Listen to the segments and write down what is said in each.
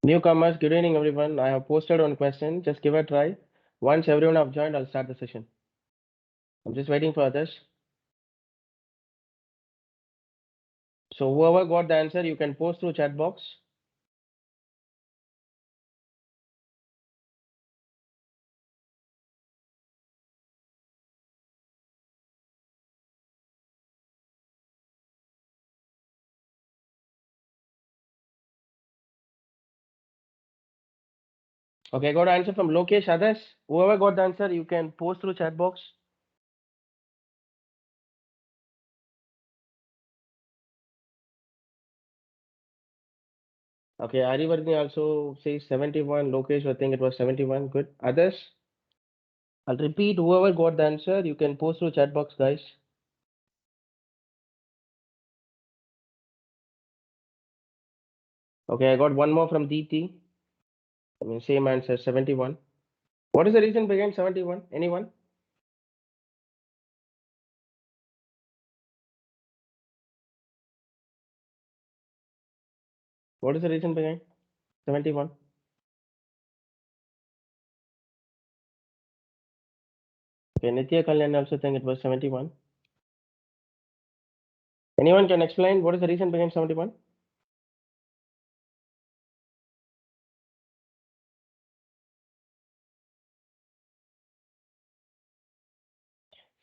Newcomers, good evening everyone. I have posted one question. Just give a try. Once everyone have joined, I'll start the session. I'm just waiting for others. So whoever got the answer, you can post through chat box. Okay, I got answer from Lokesh. Others, whoever got the answer, you can post through chat box. Okay, Arivardhani also says 71. Lokesh, I think it was 71. Good. Others, I'll repeat. Whoever got the answer, you can post through chat box, guys. Okay, I got one more from Deepthi. I mean, same answer, 71. What is the reason behind 71? Anyone? What is the reason behind 71? Okay, Nitya Kalyan also think it was 71. Anyone can explain what is the reason behind 71?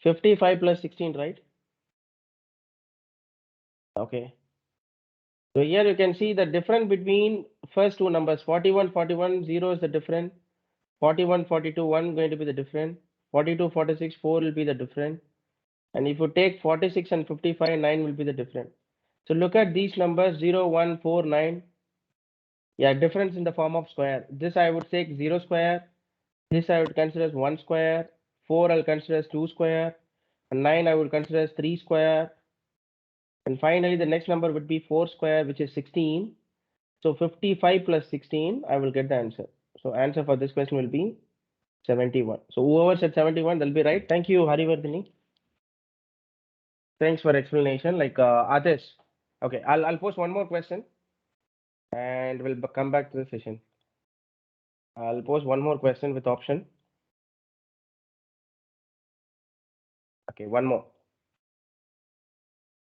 Fifty-five plus 16, right? Okay. So here you can see the difference between first two numbers, 41, 41, 0 is the difference. 41, 42, 1 going to be the difference. 42, 46, 4 will be the difference. And if you take 46 and 55, 9 will be the difference. So look at these numbers, 0, 1, 4, 9. Yeah, difference in the form of square. This I would take 0 square. This I would consider as 1 square. 4 I'll consider as 2 square. And 9 I would consider as 3 square. And finally, the next number would be 4 square, which is 16. So 55 plus 16, I will get the answer. So answer for this question will be 71. So whoever said 71, they'll be right. Thank you, Harivardhani. Thanks for explanation. Like others. Okay, I'll post one more question and we'll come back to the session. I'll post one more question with option. Okay, one more.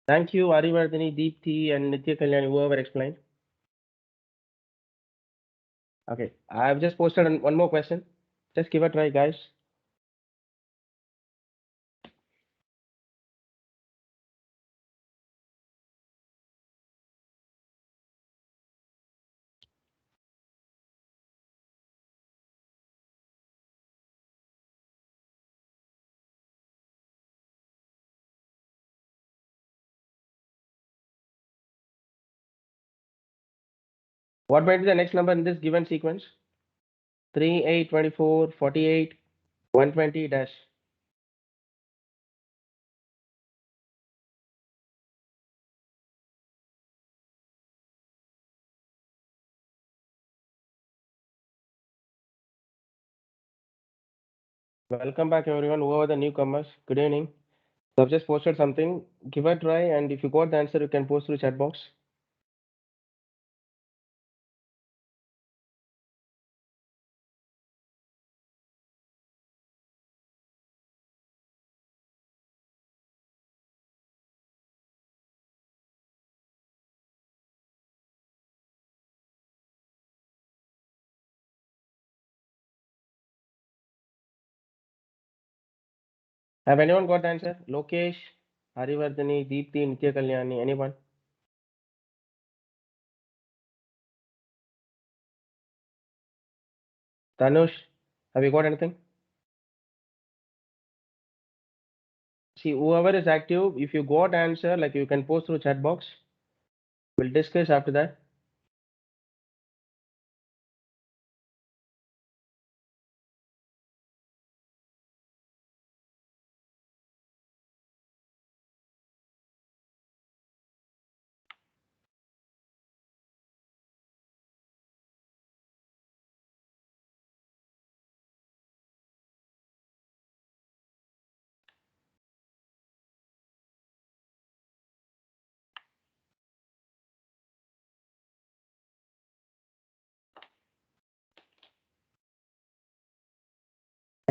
Thank you, Harivardhani, Deepthi, and Nitya Kalyani, whoever explained. Okay, I've just posted one more question. Just give a try, guys. What might be the next number in this given sequence? 3, 8, 24, 48, 120 dash. Welcome back, everyone. Whoever the newcomers, good evening. So I've just posted something. Give a try, and if you got the answer, you can post through chat box. Have anyone got the answer? Lokesh, Harivardhani, Deepthi, Nitya Kalyani, anyone? Tanush, have you got anything? See, whoever is active, if you got answer, like you can post through chat box. We'll discuss after that.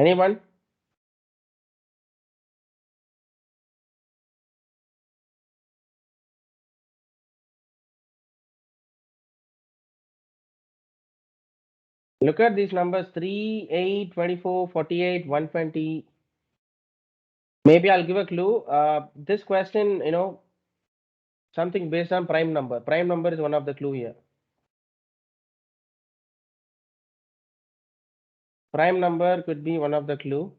Anyone? Look at these numbers 3, 8, 24, 48, 120. Maybe I'll give a clue. This question, something based on prime number. Prime number is one of the clue here. Prime number could be one of the clue.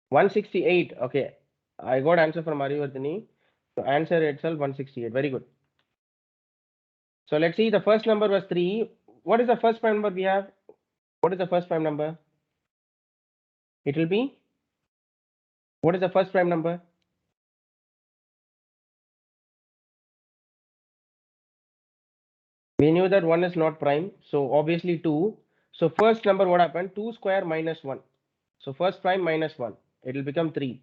168. Okay. I got answer from Arivardhini. So answer itself 168. Very good. So let's see. The first number was 3. What is the first prime number we have? What is the first prime number? It will be. What is the first prime number? We knew that 1 is not prime. So obviously 2. So first number what happened? 2 square minus 1. So first prime minus 1. It will become 3.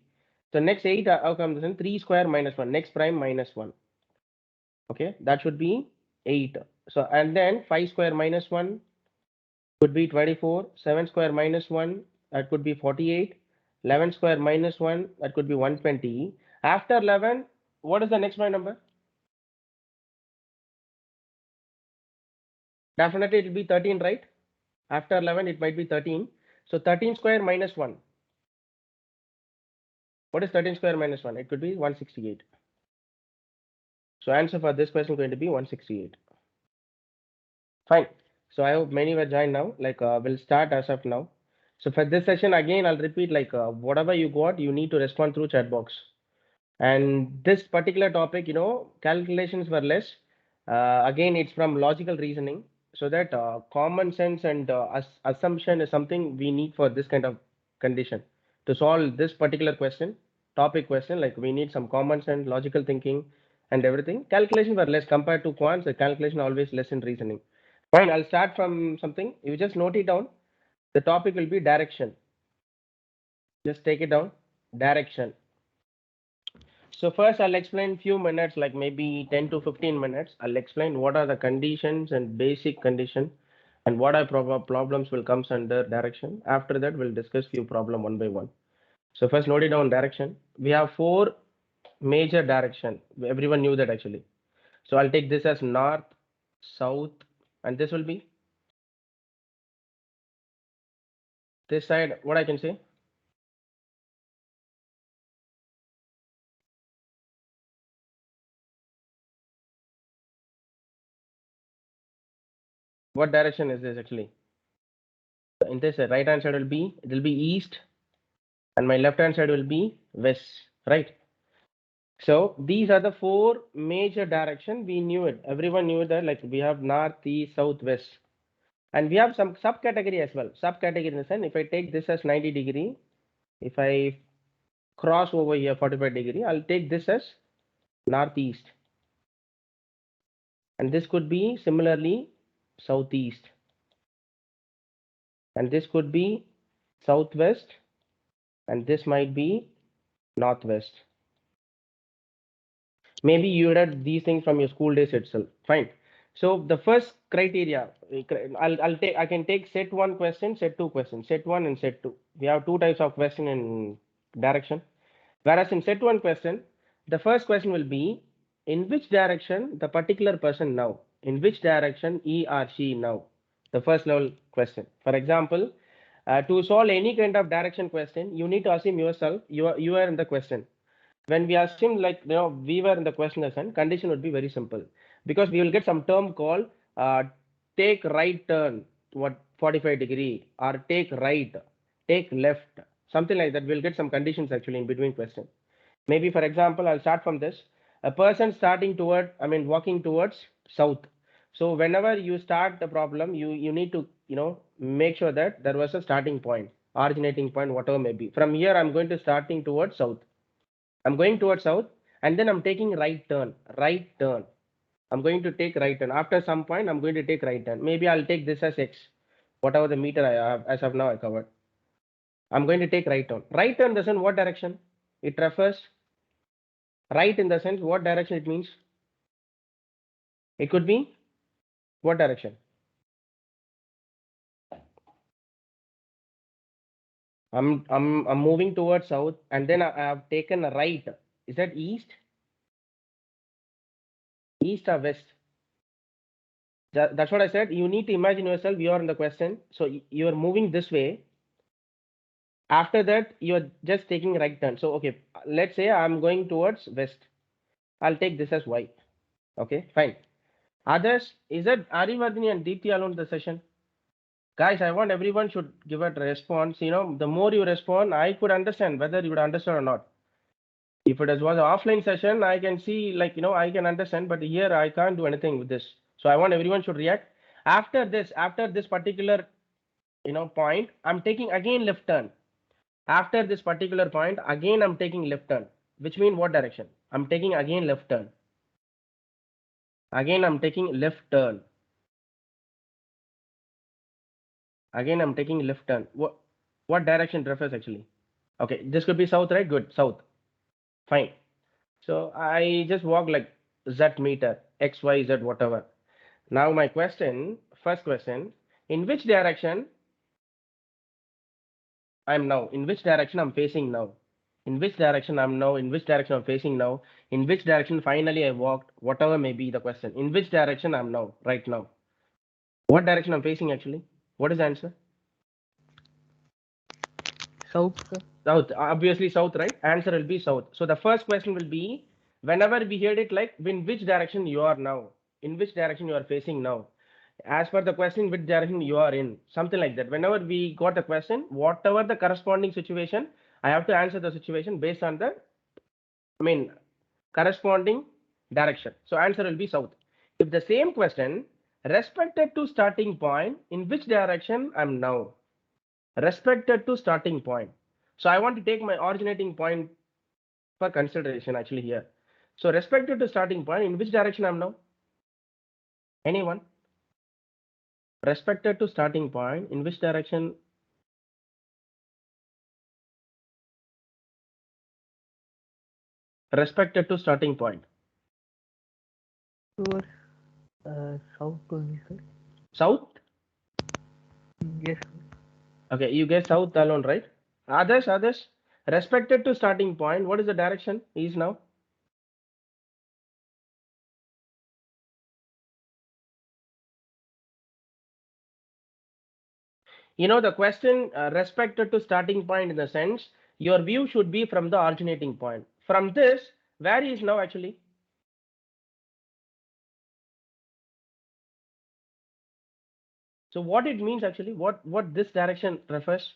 So next 8 outcomes in 3 square minus 1. Next prime minus 1. Okay. That should be 8. So and then 5 square minus 1 could be 24. 7 square minus 1 that could be 48. 11 square minus 1 that could be 120. After 11, what is the next prime number? Definitely it will be 13, right? After 11 it might be 13. So 13 square minus 1. What is 13 square minus 1? It could be 168. So answer for this question is going to be 168. Fine. So I hope many were joined now. Like we'll start as of now. So for this session again, I'll repeat like whatever you got, you need to respond through chat box. And this particular topic, calculations were less. Again, it's from logical reasoning, so that common sense and assumption is something we need for this kind of condition to solve this particular topic question. Like we need some common sense, logical thinking, and everything. Calculations were less compared to quants. The calculation always less in reasoning. Fine, I'll start from something. You just note it down. The topic will be direction. Just take it down. Direction. So first I'll explain few minutes, like maybe 10 to 15 minutes. I'll explain what are the conditions and basic condition and what are problems will comes under direction. After that, we'll discuss few problem one by one. So first note it down direction. We have 4 major direction. Everyone knew that actually. So I'll take this as north, south, and this will be this side. What I can say? What direction is this actually? In this right hand side will be, it will be east, and my left hand side will be west, right? So these are the 4 major direction. We knew it. Everyone knew that, like we have north, east, south, west. And we have some subcategory as well. Subcategory in the sense, if I take this as 90°, if I cross over here 45°, I'll take this as northeast. And this could be similarly southeast. And this could be southwest. And this might be northwest. Maybe you read these things from your school days itself. Fine. So the first criteria, I can take set 1 question, set 2 question, set 1 and set 2. We have 2 types of question in direction. Whereas in set 1 question, the first question will be in which direction the particular person now, in which direction he or she now, the first level question. For example, to solve any kind of direction question, you need to assume yourself, you are in the question. When we assume like we were in the question lesson, condition would be very simple, because we will get some term called take right turn what 45°, or take right, take left, something like that. We'll get some conditions actually in between question. Maybe for example, I'll start from this. A person starting toward, walking towards south. So whenever you start the problem, you need to make sure that there was a starting point, originating point, whatever may be. From here I'm going to starting towards south. I'm going towards south, and then I'm taking right turn, right turn. I'm going to take right turn. After some point, I'm going to take right turn. Maybe I'll take this as X, whatever the meter I have, as of now I covered. I'm going to take right turn. Right turn doesn't what direction? It refers right in the sense what direction it means. It could be what direction? I'm moving towards south, and then I have taken a right. Is that east? East or west? That's what I said. You need to imagine yourself. You are in the question. So you are moving this way. After that, you are just taking right turn. So okay, let's say I'm going towards west. I'll take this as y. Okay, fine. Others, is that Arivardhini and Deepthi alone in the session? Guys, I want everyone should give a response. You know, the more you respond, I could understand whether you would understand or not. If it was an offline session, I can see, like, you know, I can understand, but here I can't do anything with this. So I want everyone should react. After this particular, you know, point, I'm taking again left turn. After this particular point, again I'm taking left turn, which means what direction? I'm taking again left turn. Again I'm taking left turn. Again I'm taking left turn. What direction refers actually? Okay, this could be south, right? Good, south. Fine. So I just walk like Z meter, X, Y, Z, whatever. Now my question, first question, in which direction I'm now? In which direction I'm facing now? In which direction I'm now? In which direction I'm facing now? In which direction finally I walked? Whatever may be the question. In which direction I'm now, right now? What direction I'm facing actually? What is the answer? South, sir. South, obviously south, right? Answer will be south. So the first question will be, whenever we heard it, like, in which direction you are now? In which direction you are facing now? As per the question, which direction you are in? Something like that. Whenever we got the question, whatever the corresponding situation, I have to answer the situation based on the, I mean, corresponding direction. So answer will be south. If the same question, respected to starting point, in which direction I'm now? Respected to starting point. So I want to take my originating point for consideration actually here. So respected to starting point, in which direction I'm now? Anyone? Respected to starting point, in which direction? Respected to starting point. Towards south only, sir. South? Yes. Okay, you guess south alone, right? Others. Respected to starting point, what is the direction is now? You know, the question respected to starting point in the sense, your view should be from the originating point. From this, where he is now actually? So what it means actually, what this direction refers?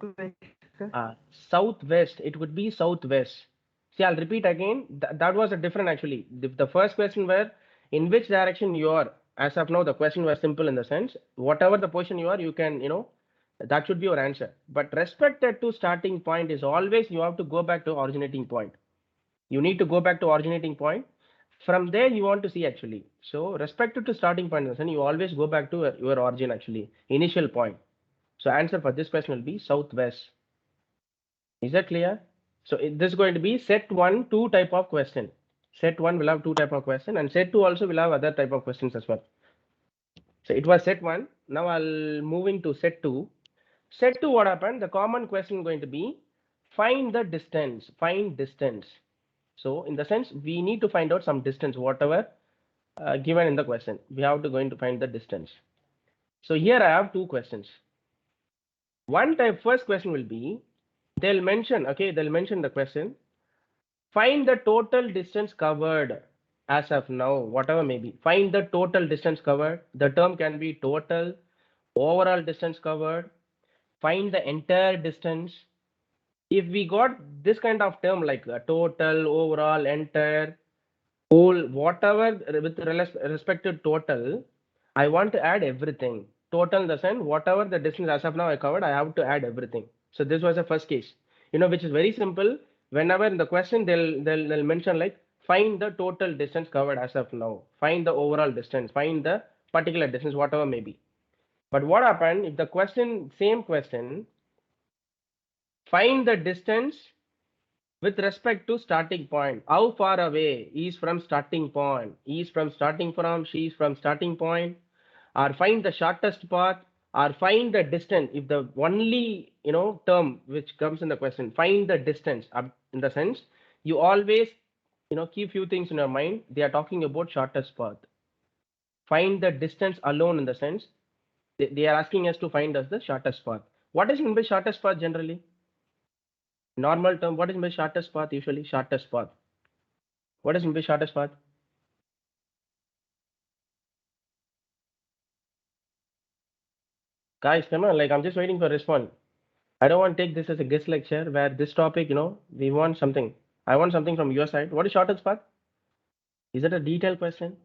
Southwest, sir. Southwest, it would be southwest. See, I'll repeat again. That was a different actually. The first question were in which direction you are. As of now, the question was simple in the sense, whatever the position you are, you can, you know, that should be your answer. But respected to starting point is always you have to go back to originating point. You need to go back to originating point. From there, you want to see actually. So respected to starting point in the sense, you always go back to your origin actually, initial point. So answer for this question will be southwest. Is that clear? So this is going to be set one, two type of question. Set one will have two type of question, and set two also will have other type of questions as well. So it was set one. Now I'll moving to set two. Set two, what happened? The common question going to be find the distance. Find distance. So in the sense we need to find out some distance, whatever given in the question. We have to going to find the distance. So here I have two questions. One type first question will be they'll mention, okay, they'll mention the question. Find the total distance covered as of now, whatever may be. Find the total distance covered. The term can be total, overall distance covered. Find the entire distance. If we got this kind of term like total, overall, entire, whole, whatever with respect to total, I want to add everything. Total in the sense, whatever the distance as of now I covered, I have to add everything. So this was the first case, you know, which is very simple. Whenever in the question they'll mention like find the total distance covered as of now, find the overall distance, find the particular distance, whatever may be. But what happened if the question, same question, find the distance with respect to starting point, how far away is from starting point, is from starting from, she is from starting point, or find the shortest path, or find the distance. If the only term which comes in the question, find the distance, in the sense you always keep few things in your mind. They are talking about shortest path. Find the distance alone, in the sense they are asking us to find us the shortest path. What is meant by shortest path generally? Normal term, what is meant by shortest path? Usually shortest path. What is meant by shortest path? Guys, come on, like I'm just waiting for a response. I don't want to take this as a guest lecture where this topic, we want something. I want something from your side. What is shortest path? Is it a detailed question?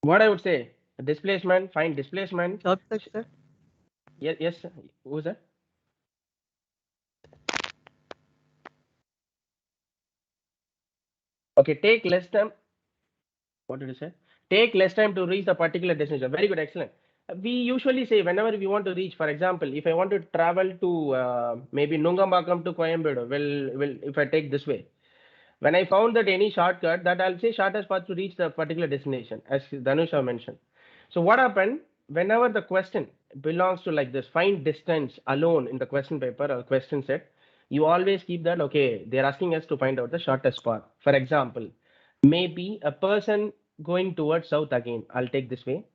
What I would say, displacement, find displacement. Shortcut, sir. Yes, yes. Who's that? Okay, take less time. What did you say? Take less time to reach the particular destination. Very good, excellent. We usually say whenever we want to reach, for example, if I want to travel to maybe Nungambakam to Coimbatore, well, if I take this way, when I found that any shortcut, that I'll say shortest path to reach the particular destination, as Dhanusha mentioned. So what happened? Whenever the question belongs to like this, find distance alone in the question paper or question set, you always keep that, okay, they're asking us to find out the shortest path. For example, maybe a person going towards south again, I'll take this way.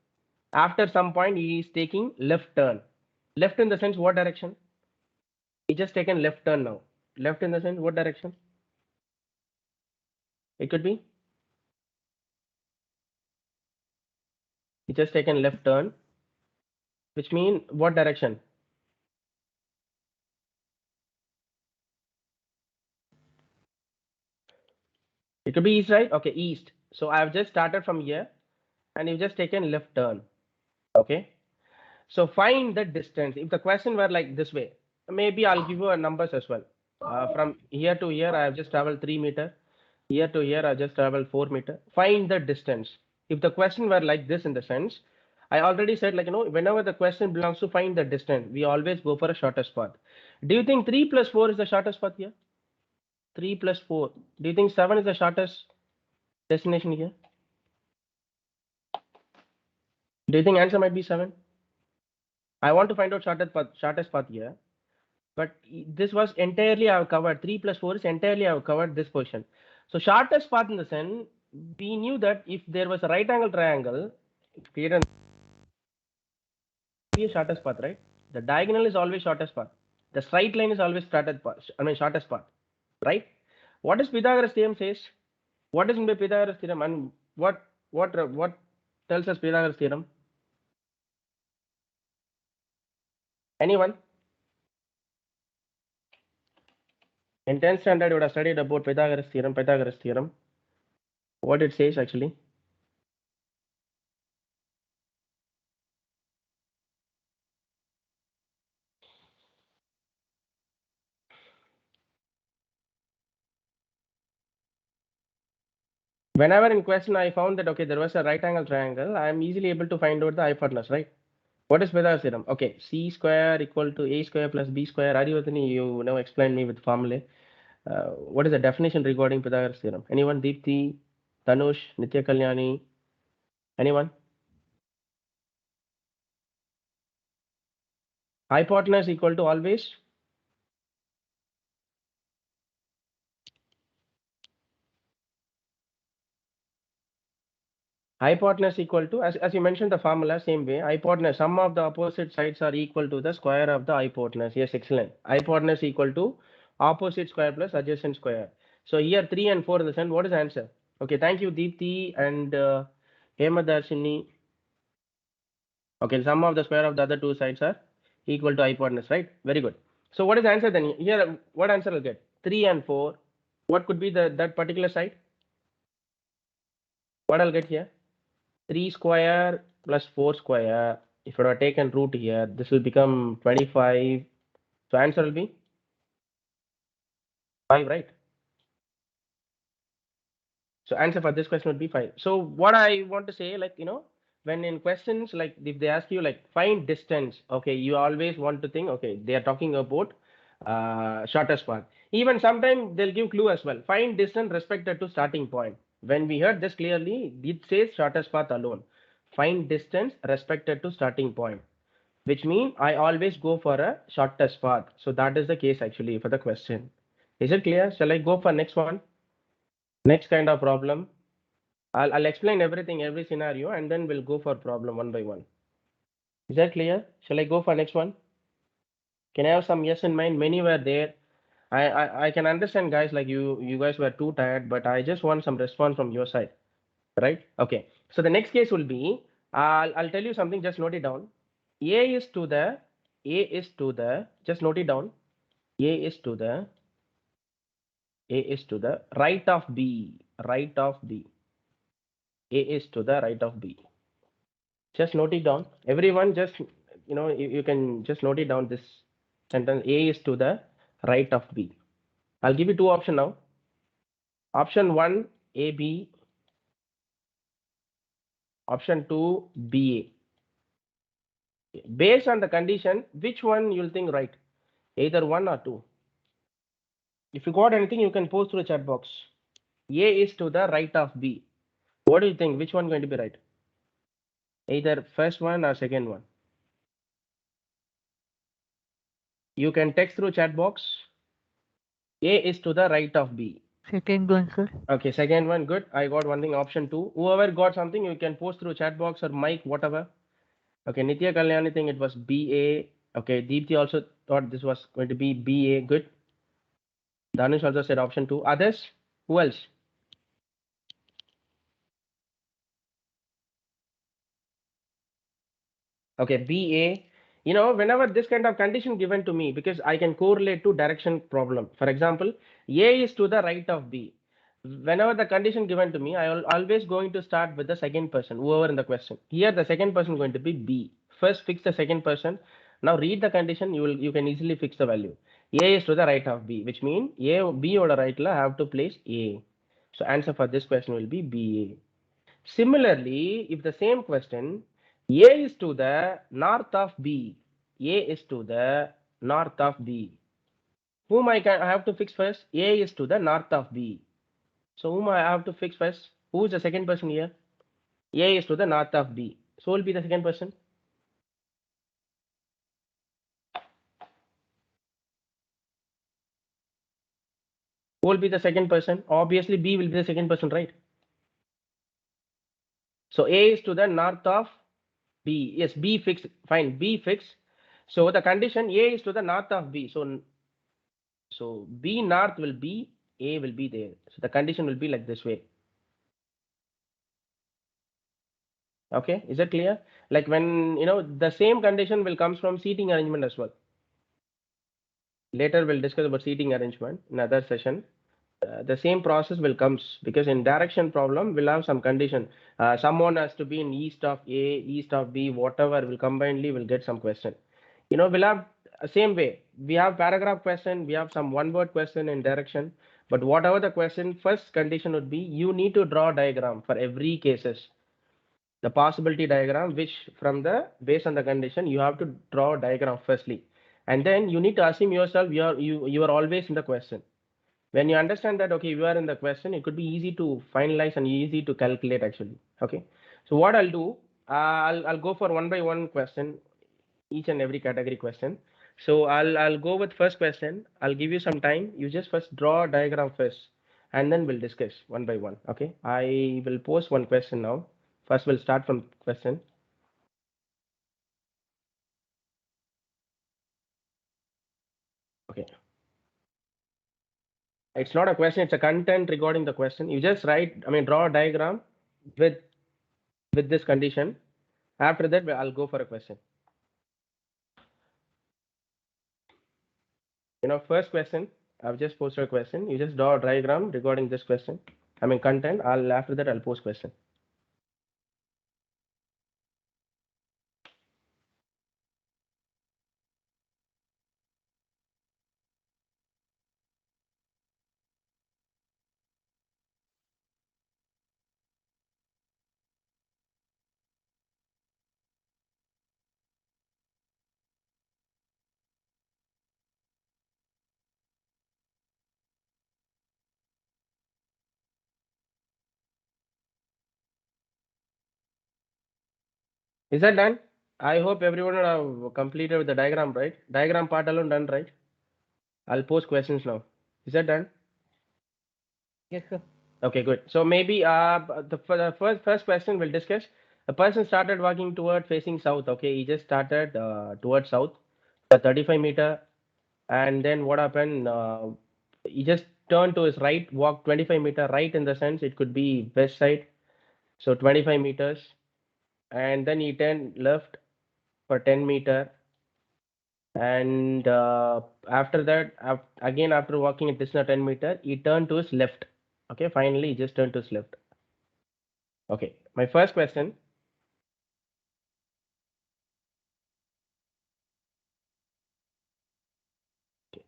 After some point, he is taking left turn. Left in the sense what direction? He just taken left turn now. Left in the sense what direction? It could be he just taken left turn, which mean what direction? It could be east, right? Okay, east. So I have just started from here and you've just taken left turn. Okay. So find the distance. If the question were like this way, maybe I'll give you a numbers as well. From here to here, I have just traveled 3 meter. Here to here, I just traveled 4 meter. Find the distance. If the question were like this in the sense, I already said like, whenever the question belongs to find the distance, we always go for a shortest path. Do you think 3 plus 4 is the shortest path here? 3 plus 4. Do you think 7 is the shortest destination here? Do you think answer might be 7? I want to find out shortest path here. But this was entirely I've covered. 3 plus 4 is entirely I've covered this portion. So shortest path in the sense, we knew that if there was a right angle triangle, create a shortest path, right? The diagonal is always shortest path. The straight line is always shortest path, right? What does Pythagoras theorem says? What is in the Pythagoras theorem, and what tells us Pythagoras theorem? Anyone? In 10th standard, you would have studied about Pythagoras theorem. Pythagoras theorem. What it says actually? Whenever in question I found that, okay, there was a right angle triangle, I am easily able to find out the hypotenuse, right? What is Pythagoras theorem? Okay, c square equal to a square plus b square. Ariyavardhani, you now explain me with formulae. What is the definition regarding Pythagoras theorem? Anyone? Deepthi, Tanush, Nitya Kalyani? Anyone? Hypotenuse equal to always? Hypotenuse equal to, as you mentioned the formula, same way, hypotenuse, sum of the opposite sides are equal to the square of the hypotenuse. Yes, excellent. Hypotenuse equal to opposite square plus adjacent square. So here 3 and 4 in the center, what is the answer? Okay, thank you, Deepthi and Hemadarshini. Okay, sum of the square of the other two sides are equal to hypotenuse, right? Very good. So what is the answer then? Here, what answer will get? 3 and 4. What could be that particular side? What I'll get here? 3 square plus 4 square. If I have taken root here, this will become 25. So answer will be 5, right? So answer for this question would be 5. So what I want to say, like, when in questions, like if they ask you like find distance, okay, you always want to think, okay, they are talking about shortest path. Even sometimes they'll give clue as well. Find distance respected to starting point. when we heard this clearly, it says shortest path alone. Find distance respected to starting point, which means I always go for a shortest path. So that is the case actually for the question. Is it clear? Shall I go for next one? Next kind of problem. I'll explain everything, every scenario, and then we'll go for problem one by one. Is that clear? Shall I go for next one? Can I have some yes in mind? Many were there. I can understand guys, like you guys were too tired, but I just want some response from your side, right? Okay. So the next case will be, I'll tell you something, just note it down. A is to the, A is to the, just note it down. A is to the, A is to the right of B, right of B. A is to the right of B. Just note it down. Everyone just, you can just note it down, this sentence. A is to the right of B. I'll give you two options now. Option 1, AB. Option 2, BA. Based on the condition, which one you'll think right? Either 1 or 2. If you got anything, you can post through the chat box. A is to the right of B. What do you think? Which one going to be right? Either first one or second one. You can text through chat box. A is to the right of B. Second one, sir. Okay, second one, good. I got one thing, option 2. Whoever got something, you can post through chat box or mic, whatever. Okay, Nitya Kalyani thing, it was BA. Okay, Deepthi also thought this was going to be BA. Good. Danush also said option 2. Others? Who else? Okay, BA. Whenever this kind of condition given to me, because I can correlate to direction problem. For example, A is to the right of B. Whenever the condition given to me, I will always going to start with the second person, whoever in the question. Here, the second person going to be B. First, fix the second person. Now, read the condition. You can easily fix the value. A is to the right of B, which means A B or right la have to place A. So, answer for this question will be BA. Similarly, if the same question, A is to the north of B, A is to the north of B. Whom I have to fix first? A is to the north of B. So whom I have to fix first? Who is the second person here? A is to the north of B. So will be the second person. Who will be the second person? Obviously B will be the second person, right? So A is to the north of B. Yes, B fixed. Fine, B fixed. So the condition A is to the north of B. So B north will be, A will be there. So the condition will be like this way. Okay, is that clear? Like when, the same condition will comes from seating arrangement as well. Later we'll discuss about seating arrangement in other session. The same process will comes because in direction problem we'll have some condition. Someone has to be in east of A, east of B, whatever will combinedly will get some question. We'll have same way. We have paragraph question, we have some one word question in direction. But whatever the question, first condition would be you need to draw diagram for every cases. The possibility diagram, which from the based on the condition, you have to draw a diagram firstly. And then you need to assume yourself you are always in the question. When you understand that, okay, you are in the question, it could be easy to finalize and easy to calculate actually. Okay. So what I'll do, I'll go for one by one question, each and every category question. So I'll go with first question. I'll give you some time. You just first draw a diagram first, and then we'll discuss one by one. Okay. I will post one question now. First, we'll start from question. Okay. It's not a question. It's a content regarding the question. You just write. I mean, draw a diagram with this condition. After that, I'll go for a question. First question, I've just posted a question. You just draw a diagram regarding this question. I mean, content. After that, I'll post question. Is that done? I hope everyone would have completed with the diagram, right? Diagram part alone done, right? I'll post questions now. Is that done? Yes, sir. Okay, good. So maybe the first question we'll discuss. A person started walking toward facing south. Okay, he just started towards south, 35 meter, and then what happened? He just turned to his right, walked 25 meter right in the sense it could be west side, so 25 meters, and then he turned left for 10 meter, and after that, again after walking a distance of 10 meter, he turned to his left. Okay, finally he just turned to his left. Okay, my first question.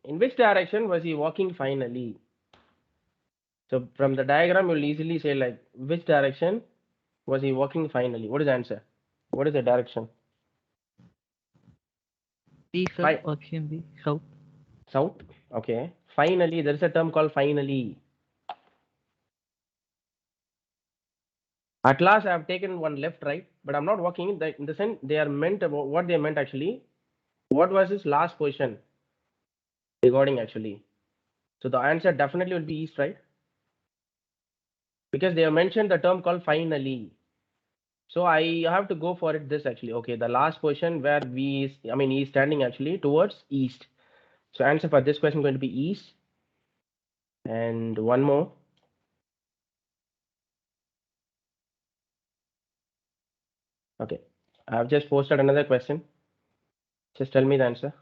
In which direction was he walking finally? So from the diagram, you'll easily say like which direction was he walking finally? What is the answer? What is the direction? B, sir. Option B, south. South. Okay. Finally, there is a term called finally. At last, I have taken one left, right, but I'm not walking in the sense they are meant about what they meant actually. What was his last position regarding actually? So the answer definitely will be east, right? Because they have mentioned the term called finally. So I have to go for it this actually. Okay, the last position where I mean, he's standing actually towards east. So answer for this question going to be east. And one more. Okay, I've just posted another question. Just tell me the answer.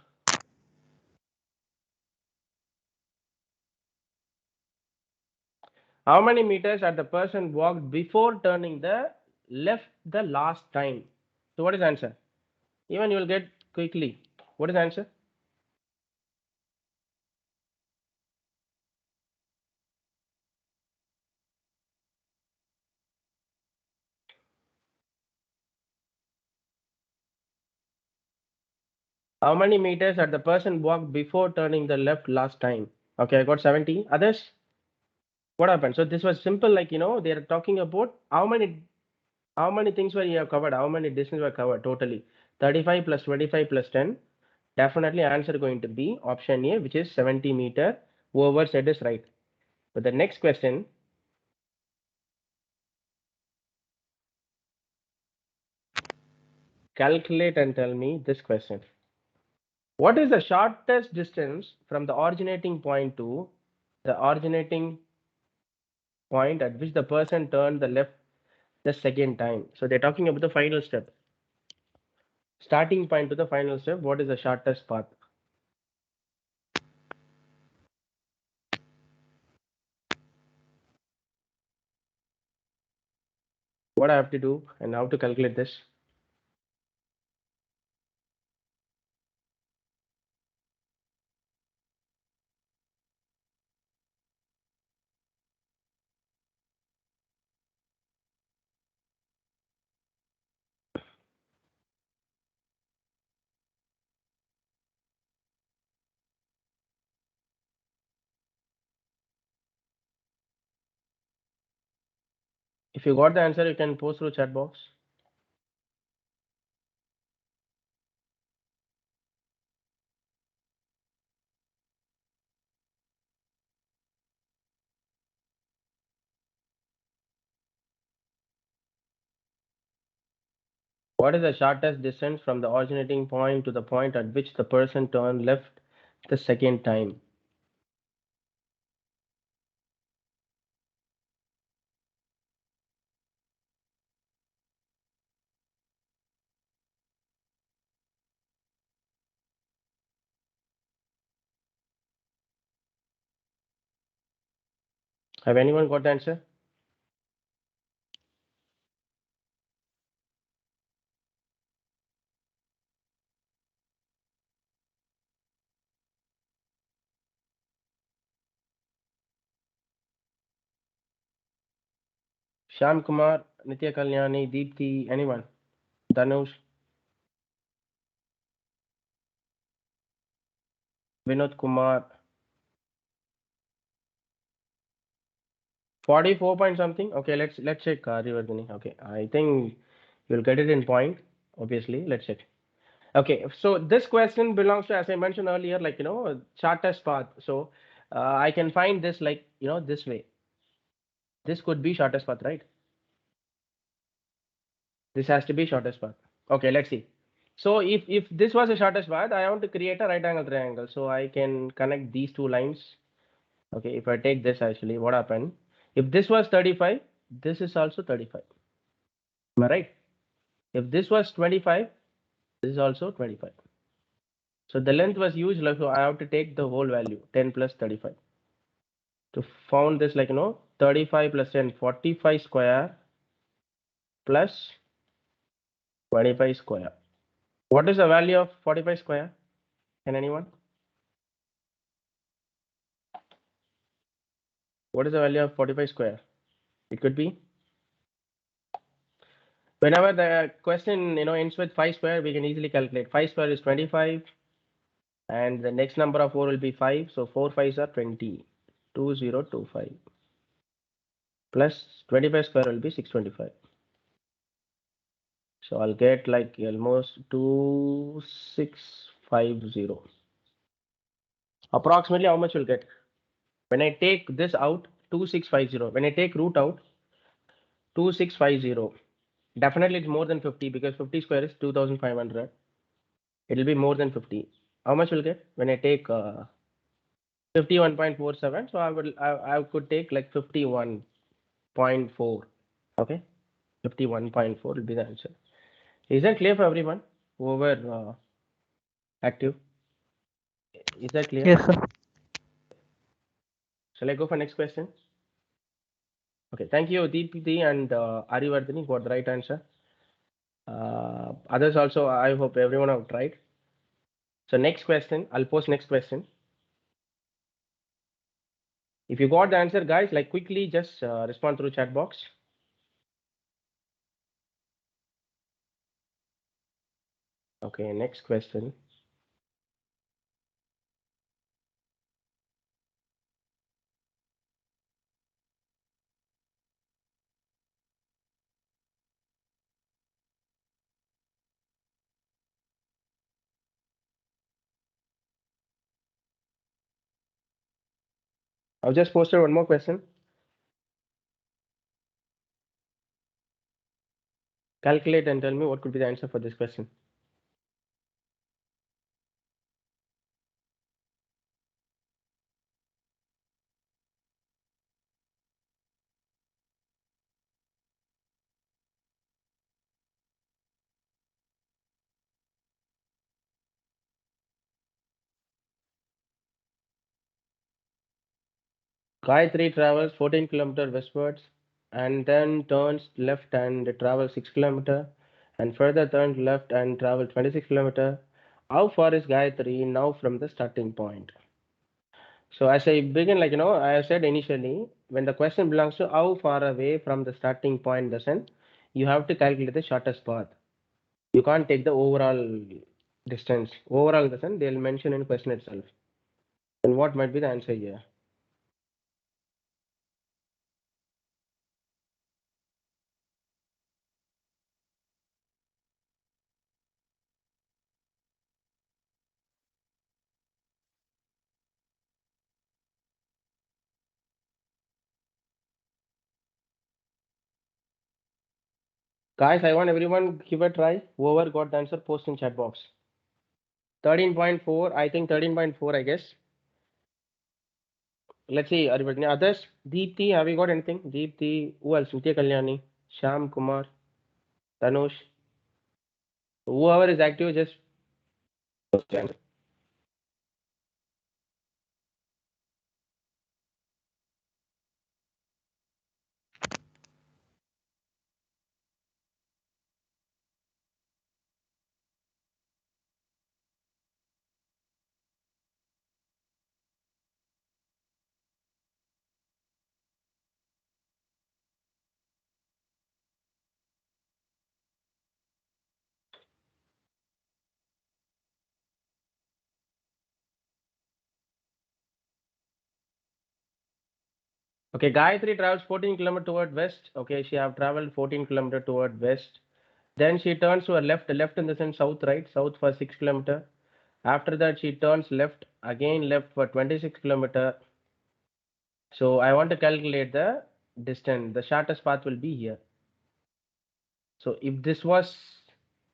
How many meters had the person walked before turning the left the last time? So what is the answer? Even you will get quickly. What is the answer? How many meters had the person walked before turning the left last time? Okay, I got 70. Others? What happened? So this was simple, like they are talking about how many things were you have covered, how many distance were covered totally. 35 plus 25 plus 10. Definitely answer going to be option A, which is 70 meter. Whoever said is right. But the next question, calculate and tell me this question. What is the shortest distance from the originating point to the originating point at which the person turned the left the second time? So they're talking about the final step. Starting point to the final step, what is the shortest path? What I have to do and how to calculate this? If you got the answer, you can post through chat box. What is the shortest distance from the originating point to the point at which the person turned left the second time? Have anyone got the answer? Sham Kumar, Nitya Kalyani, Deepthi, anyone? Danush, Vinod Kumar, 44 point something. Okay, let's check Rivardhani. Okay, I think you'll get it in point. obviously. Let's check. Okay, so this question belongs to, as I mentioned earlier, like, shortest path. So I can find this like, this way. This could be shortest path, right? This has to be shortest path. Okay, let's see. So if this was a shortest path, I want to create a right angle triangle. So I can connect these two lines. Okay, if I take this, actually, what happened? If this was 35, this is also 35. Am I right? If this was 25, this is also 25. So the length was huge, like, so I have to take the whole value, 10 plus 35. To found this, like, 35 plus 10, 45 square plus 25 square. What is the value of 45 square? Can anyone? What is the value of 45 square? It could be, whenever the question, ends with 5 square, we can easily calculate. 5 square is 25, and the next number of 4 will be 5. So 4 5s are 20. 2025 plus 25 square will be 625. So I'll get like almost 2650. Approximately how much will get? When I take this out, 2650. When I take root out, 2650. Definitely it's more than 50 because 50 square is 2500. It will be more than 50. How much will get when I take 51.47? So I could take like 51.4. Okay, 51.4 will be the answer. Is that clear for everyone? Whoever active. Is that clear? Yes, sir. Shall I go for next question? Okay, thank you, Deepthi and Arivardhani, got the right answer. Others also, I hope everyone have tried. So next question, I'll post next question. If you got the answer, guys, like quickly just respond through chat box. Okay, next question. I've just posted one more question. Calculate and tell me what could be the answer for this question. Gayatri travels 14 kilometer westwards and then turns left and travels 6 kilometer and further turns left and travel 26 kilometer. How far is Gayatri now from the starting point? So as I begin, like, I said initially, when the question belongs to how far away from the starting point the sun, you have to calculate the shortest path. You can't take the overall distance. Overall the sun, they'll mention in question itself. And what might be the answer here? Guys, I want everyone give a try. Whoever got the answer, post in chat box. 13.4, I think 13.4, I guess. Let's see, everybody. Others, Deepthi, have you got anything? Deepthi, who else? Nitya Kalyani, Sham Kumar, Tanush. Whoever is active, just post the answer. Okay, Gayatri travels 14 kilometer toward west. Okay, she have traveled 14 kilometer toward west. Then she turns to her left, left in the sense south, right? South for 6 kilometer. After that, she turns left, again left for 26 kilometer. So I want to calculate the distance. The shortest path will be here. So if this was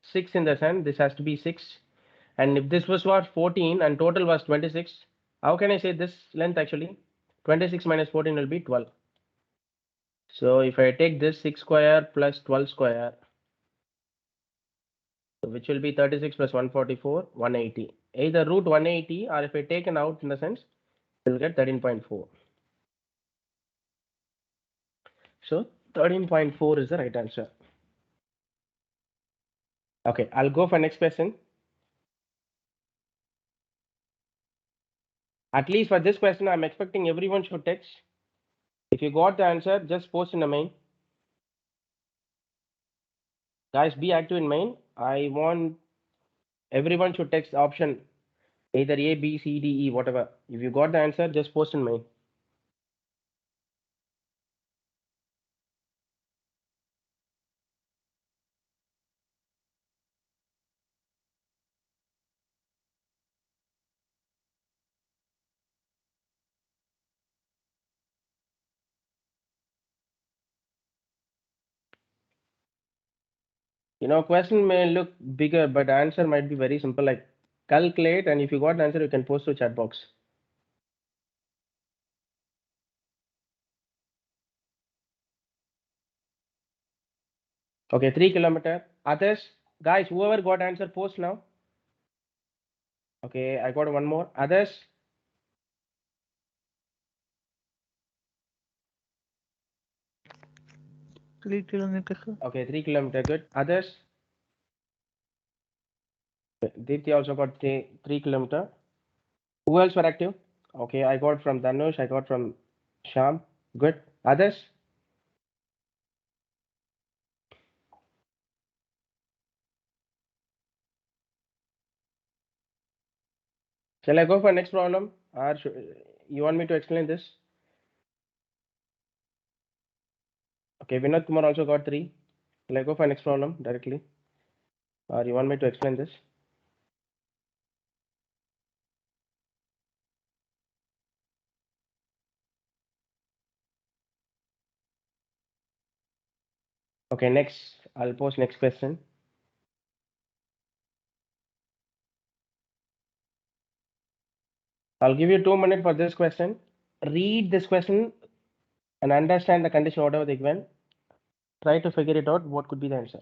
6 in the sun, this has to be 6. And if this was what 14 and total was 26, how can I say this length actually? 26 minus 14 will be 12. So if I take this 6 square plus 12 square, which will be 36 plus 144, 180. Either root 180 or if I take an out in the sense, we'll get 13.4. So 13.4 is the right answer. Okay, I'll go for next question. At least for this question, I'm expecting everyone should text. If you got the answer, just post in the main. Guys, be active in main. I want everyone should text option either A, B, C, D, E, whatever. If you got the answer, just post in main. You know, question may look bigger, but answer might be very simple, like calculate, and if you got the answer, you can post to chat box. Okay, 3 kilometer. Others, guys, whoever got answer, post now. Okay, I got one more. Others, 3 kilometers, sir. okay, 3 kilometer, good. Others, Dipti also got 3 kilometer. Who else were active? Okay, I got from Dhanush, I got from Sham, good. Others? Shall I go for next problem, or you want me to explain this? Okay, Vinod Kumar also got 3. Shall I go for next problem directly, or you want me to explain this? Okay, next, I'll post next question. I'll give you 2 minutes for this question. Read this question and understand the condition, whatever they given. Try to figure it out, what could be the answer.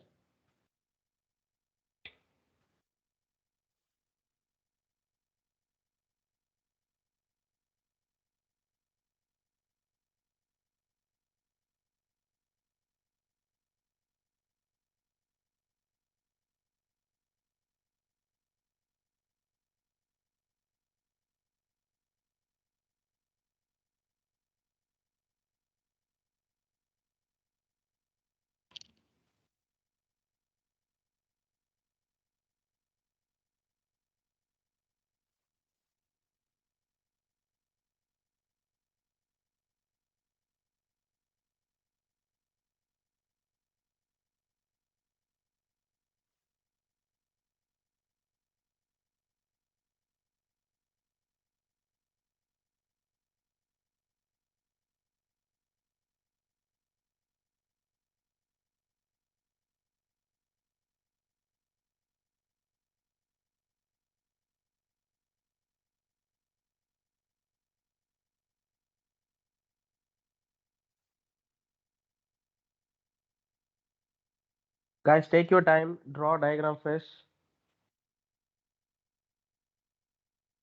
Guys, take your time, draw diagram first.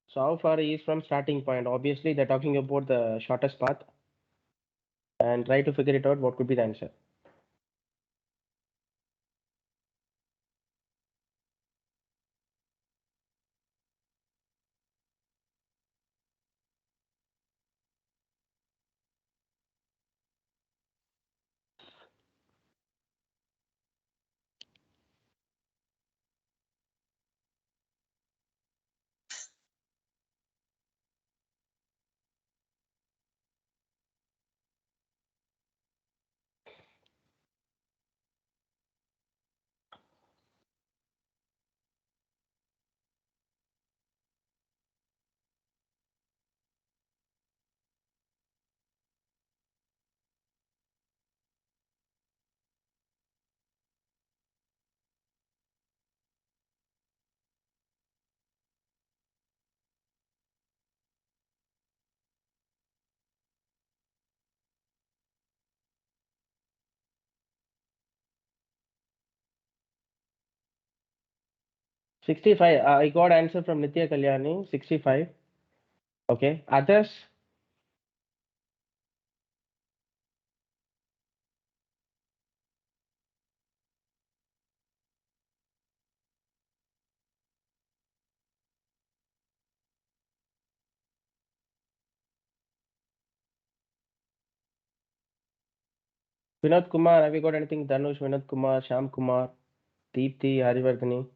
So how far he is from starting point? Obviously, they're talking about the shortest path, and try to figure it out, what could be the answer. 65. I got answer from Nitya Kalyani. 65. Okay. Others? Vinod Kumar, have you got anything? Dhanush, Vinod Kumar, Sham Kumar, Deepthi, Harivardhani.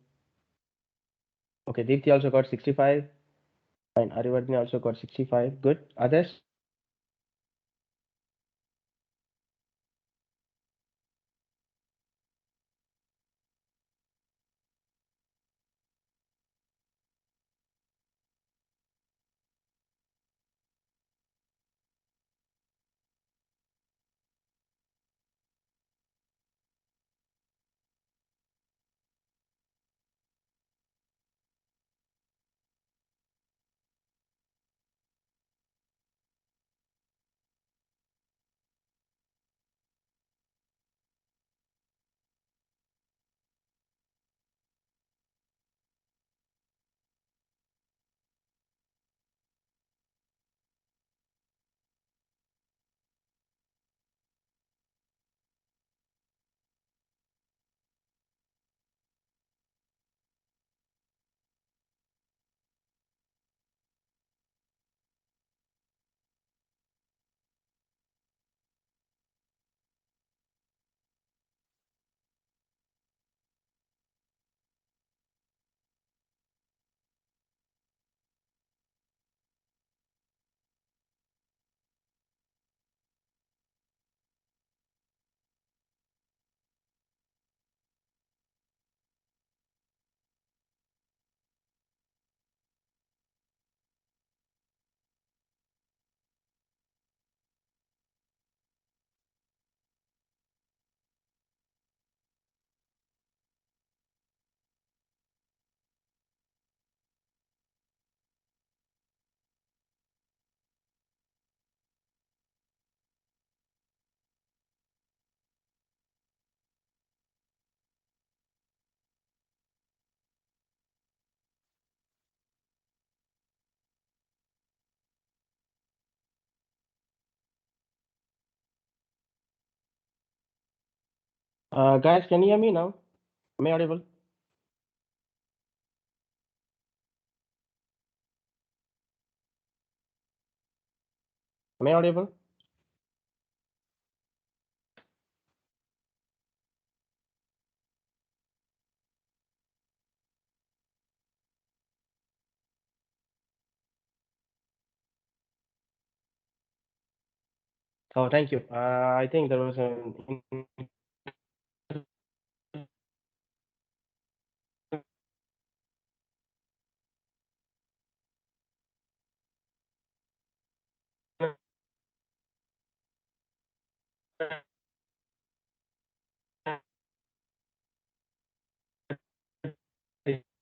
Okay, Deepthi also got 65. Fine. Harivardhani also got 65. Good. Others? Guys, can you hear me now? Am I audible? Am I audible? Oh, thank you. I think there was an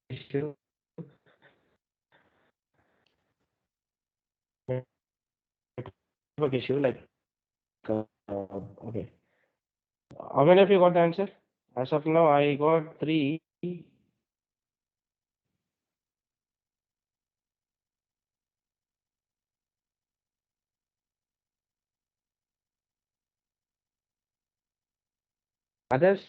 issue. Network issue. Like, okay. How many of you got the answer? As of now, I got three. Others?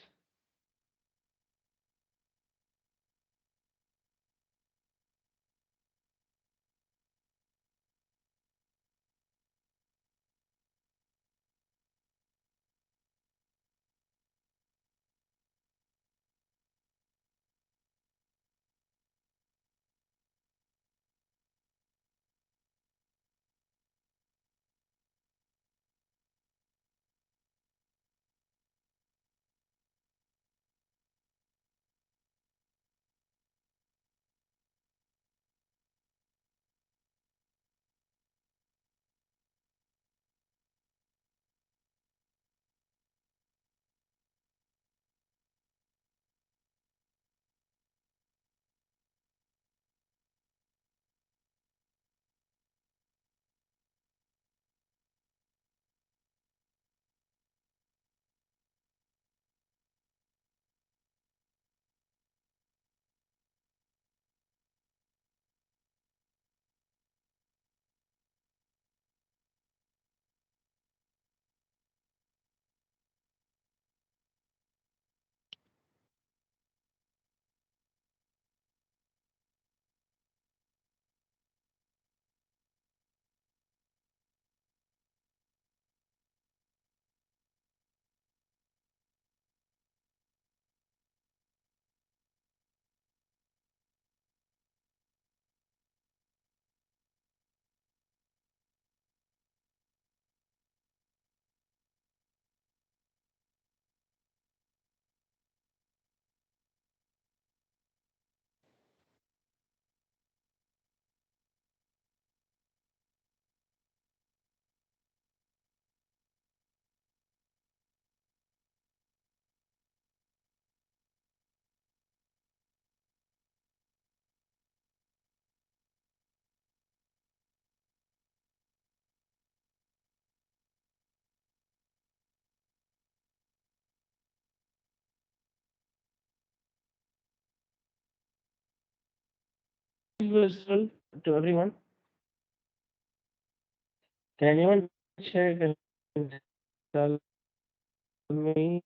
visible to everyone? Can anyone check and tell me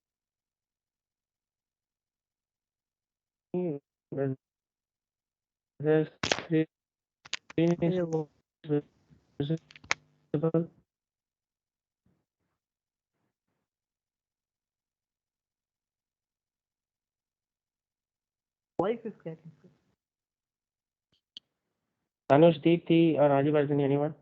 whether the screen is Yeah, वो visible? voice is getting. Tanush, Deepthi, or Rajiv Arjun, anyone?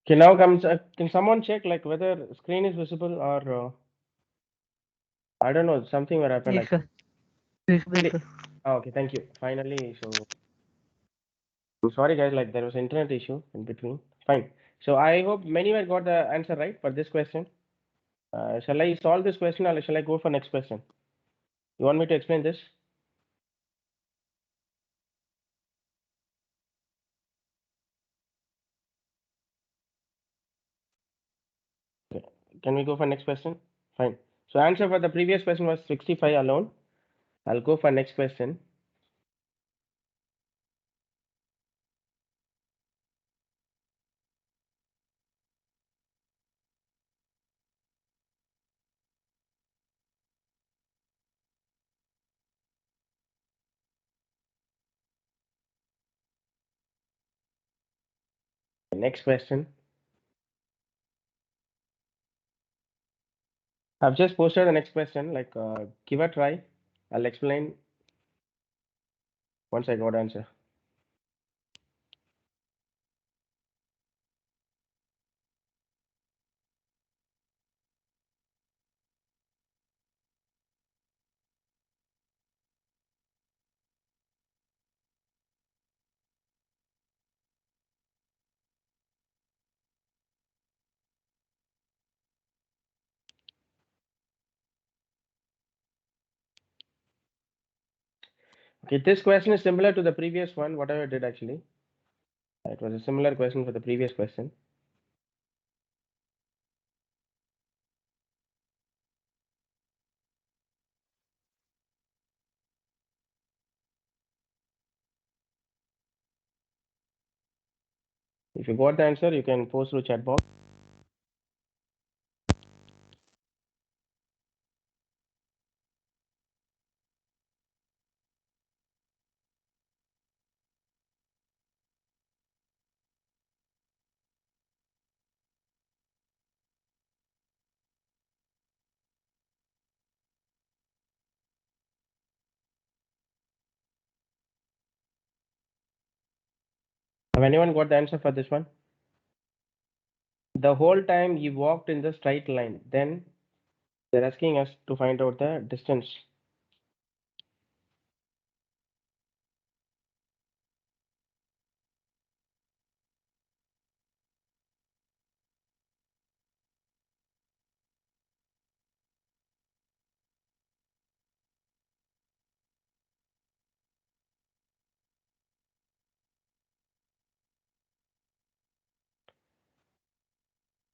Okay, now comes, can someone check like whether screen is visible or I don't know, something will happen. Yes, sir. Visible, sir. Okay, thank you. Finally, so I'm sorry guys, like there was internet issue in between. Fine. So I hope many were got the answer right for this question. Shall I solve this question or shall I go for next question? You want me to explain this? Okay. Can we go for next question? Fine. So answer for the previous question was 65 alone. I'll go for next question. Next question. I've just posted the next question. Like, give a try. I'll explain once I got answer. Okay, this question is similar to the previous one, whatever I did actually. It was a similar question for the previous question. If you got the answer, you can post through chat box. Have anyone got the answer for this one? The whole time he walked in the straight line. Then they're asking us to find out the distance.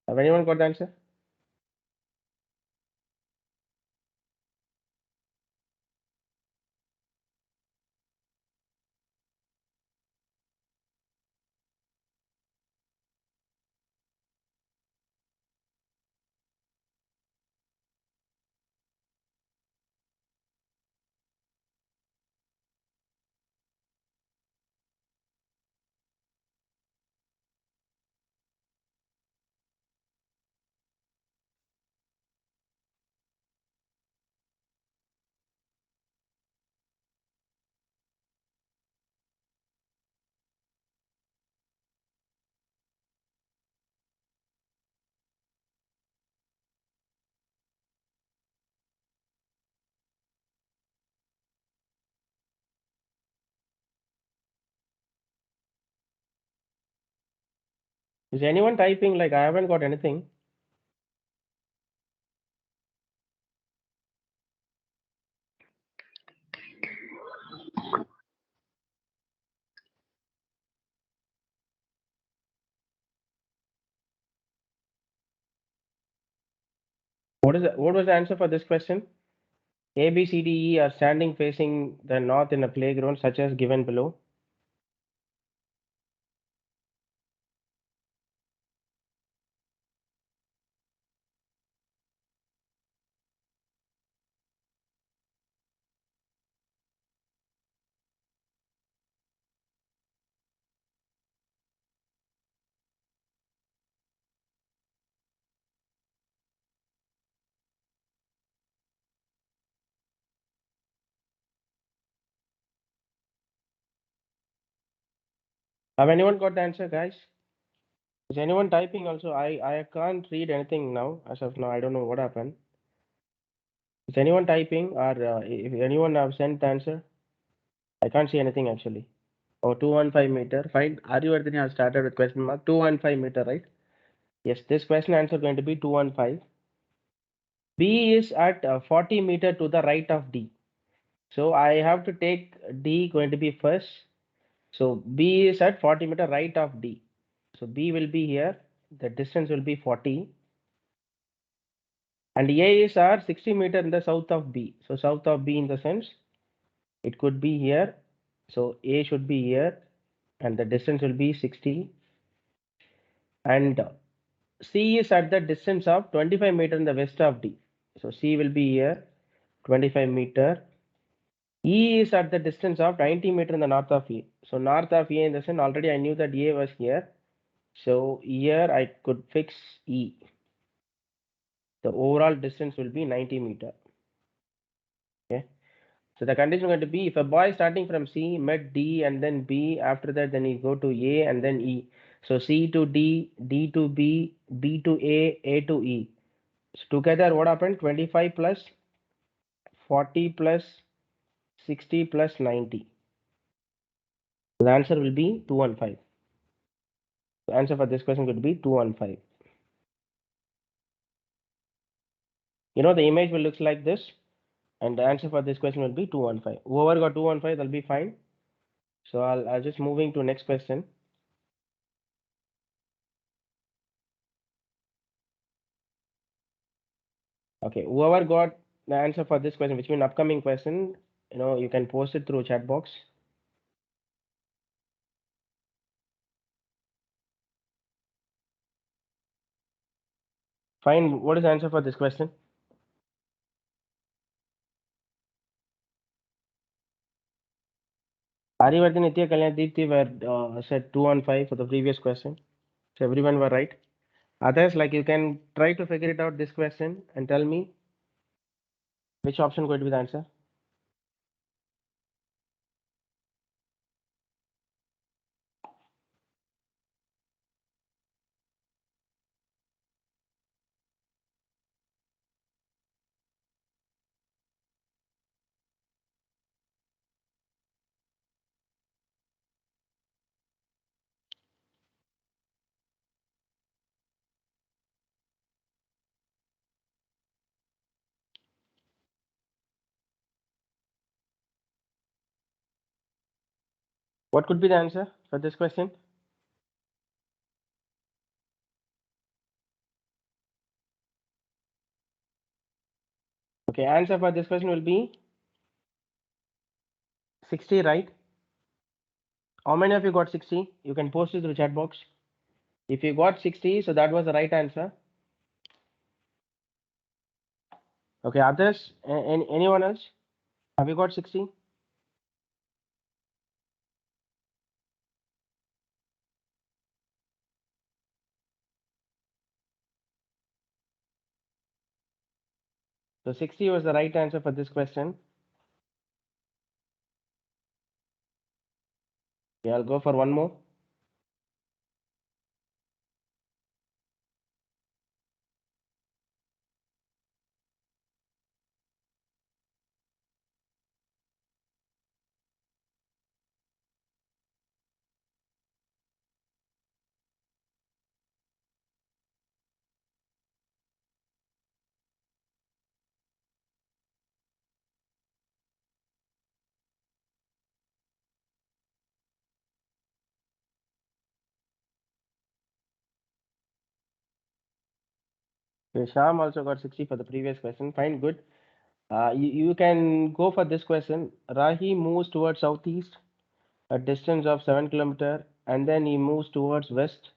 Have anyone got the answer? Is anyone typing? Like I haven't got anything. What was the answer for this question? A, B, C, D, E are standing facing the north in a playground such as given below. Have anyone got the answer, guys? Is anyone typing also? I can't read anything now as of now. I don't know what happened. Is anyone typing or if anyone have sent the answer? I can't see anything actually. Oh, 215 meter. Fine. Aryavardhani has started with question mark. 215 meter, right? Yes, this question answer going to be 215. B is at 40 meter to the right of D. So I have to take D going to be first. So B is at 40 meter right of D. So B will be here. The distance will be 40. And A is at 60 meter in the south of B. So south of B in the sense it could be here. So A should be here and the distance will be 60. And C is at the distance of 25 meter in the west of D. So C will be here 25 meter. E is at the distance of 90 meter in the north of A. So north of A in the sense already I knew that A was here. So here I could fix E. The overall distance will be 90 meter. Okay. So the condition is going to be if a boy starting from C met D and then B, after that then he go to A and then E. So C to D, D to B, B to A to E. So together what happened? 25 plus 40 plus 60 plus 90. So the answer will be 215. The answer for this question could be 215. You know the image will look like this and the answer for this question will be 215. Whoever got 215 that'll be fine. So I'll just moving to next question. Okay, whoever got the answer for this question, which means upcoming question, you can post it through chat box. Fine. What is the answer for this question? Arivardhan, Nitya, Kalyan, Deepthi were said 215 for the previous question. So everyone were right. Others, like you can try to figure it out this question and tell me which option going to be the answer. What could be the answer for this question? Okay, answer for this question will be 60, right? How many of you got 60? You can post it to the chat box. If you got 60, so that was the right answer. Okay, others? Anyone else? Have you got 60? So 60 was the right answer for this question. Okay, I'll go for one more. Okay, Sham also got 60 for the previous question. Fine, good. You can go for this question. Rahi moves towards southeast, a distance of 7 kilometer, and then he moves towards west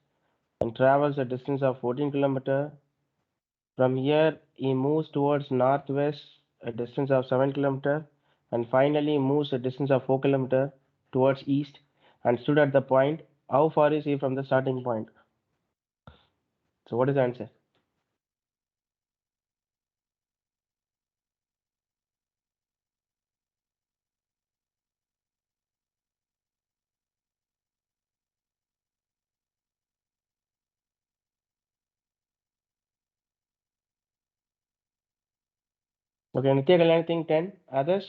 and travels a distance of 14 kilometer. From here, he moves towards northwest, a distance of 7 kilometer, and finally moves a distance of 4 kilometer towards east and stood at the point. How far is he from the starting point? So what is the answer? Okay, Nitya Kalyan think 10. Others?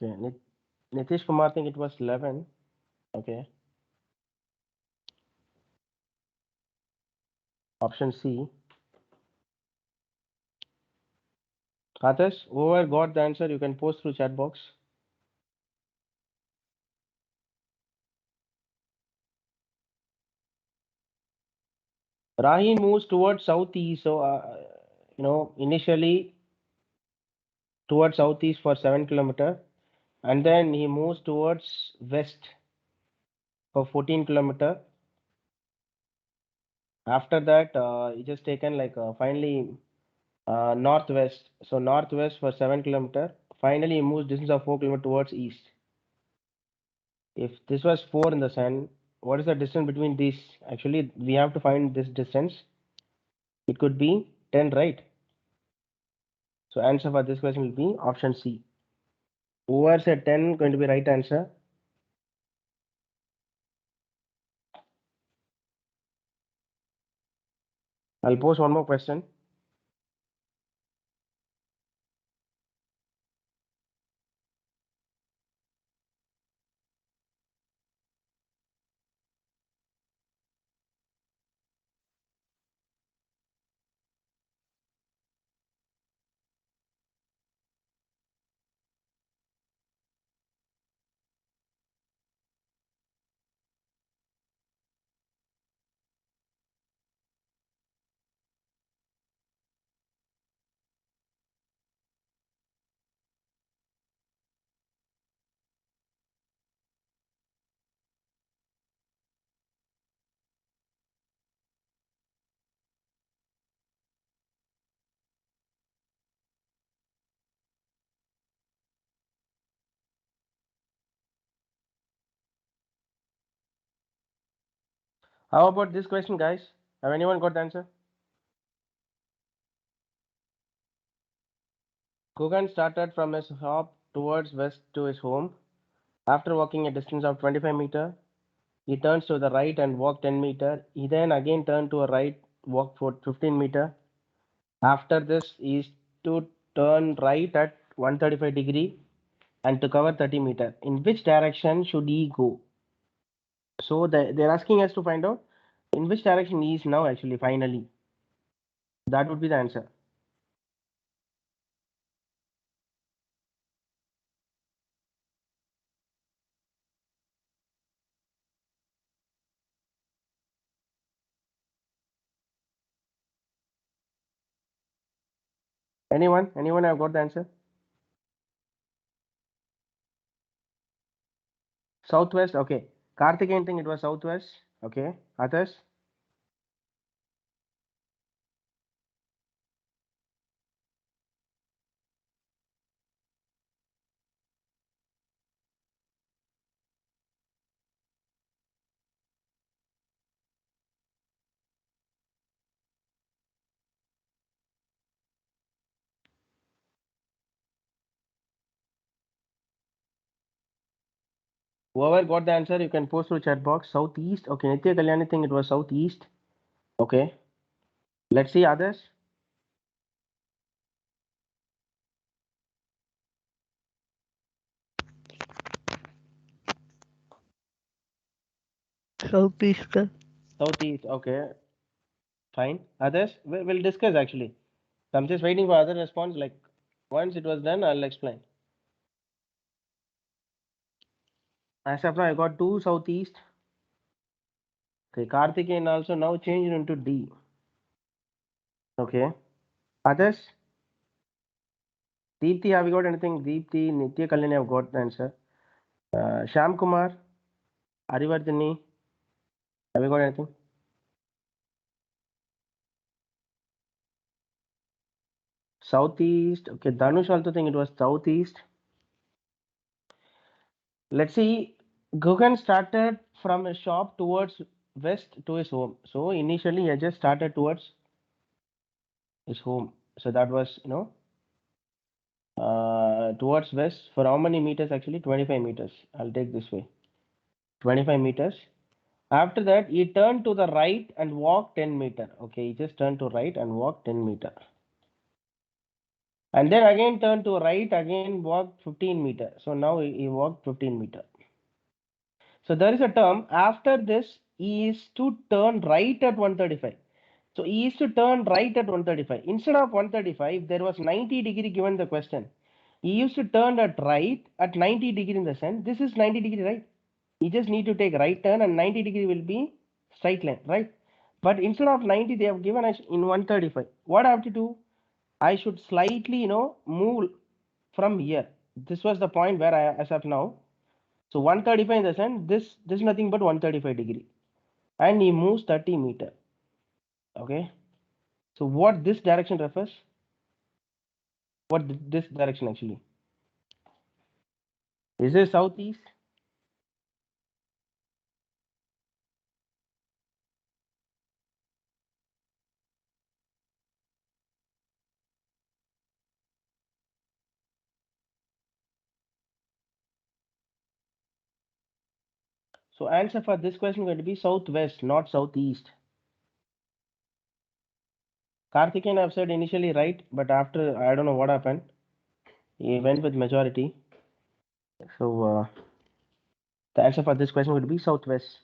Okay, Nitish Kumar think it was 11. Okay, option C. Others, whoever got the answer, you can post through chat box. Rahi moves towards southeast. So, initially towards southeast for 7 kilometer, and then he moves towards west for 14 kilometer. After that, he just taken like finally northwest. So northwest for 7 kilometer. Finally, he moves distance of 4 kilometer towards east. If this was 4 in the sun, what is the distance between these? Actually, we have to find this distance. It could be 10, right? So answer for this question will be option C. Whoever said 10 going to be right answer. I'll pose one more question. How about this question, guys? Have anyone got the answer? Kugan started from his hop towards west to his home. After walking a distance of 25 meter, he turns to the right and walk 10 meter. He then again turned to a right, walk for 15 meter. After this, he is to turn right at 135 degree and to cover 30 meter. In which direction should he go? So they're asking us to find out in which direction he is now actually finally. That would be the answer. Anyone have got the answer? Southwest, okay. Karthikeyan think it was southwest. Okay. Others? Whoever got the answer, you can post to chat box. Southeast. Okay, Nitya Kalyani think it was southeast. Okay. Let's see others. Southeast, sir. Southeast. Okay. Fine. Others? We'll discuss actually. So I'm just waiting for other response. Like once it was done, I'll explain. As of now, I got two southeast. Okay. Karthikeyan also now changed into D. Okay. Others? Deepthi, have you got anything? Deepthi, Nitya Kalyani have got the answer. Sham Kumar, Arivardhani, have you got anything? Southeast. Okay, Dhanush also think it was southeast. Let's see. Gugan started from a shop towards west to his home. So initially, he just started towards his home. So that was, towards west for how many meters actually? 25 meters. I'll take this way. 25 meters. After that, he turned to the right and walked 10 meter. Okay, he just turned to right and walked 10 meter. And then again turned to right, again walked 15 meter. So now he walked 15 meter. So there is a term after this, he is to turn right at 135. So he is to turn right at 135. Instead of 135, there was 90-degree given the question. He used to turn at right at 90-degree in the sense. This is 90-degree, right? You just need to take right turn and 90-degree will be straight line, right? But instead of 90, they have given us in 135. What I have to do? I should slightly, move from here. This was the point where I, as of now. So 135 in the sense, this is nothing but 135-degree. And he moves 30 meter. Okay. So what this direction refers? What this direction actually? Is it southeast? So answer for this question is going to be southwest, not southeast. Karthikeyan have said initially right, but after I don't know what happened. He went with majority. So the answer for this question would be southwest.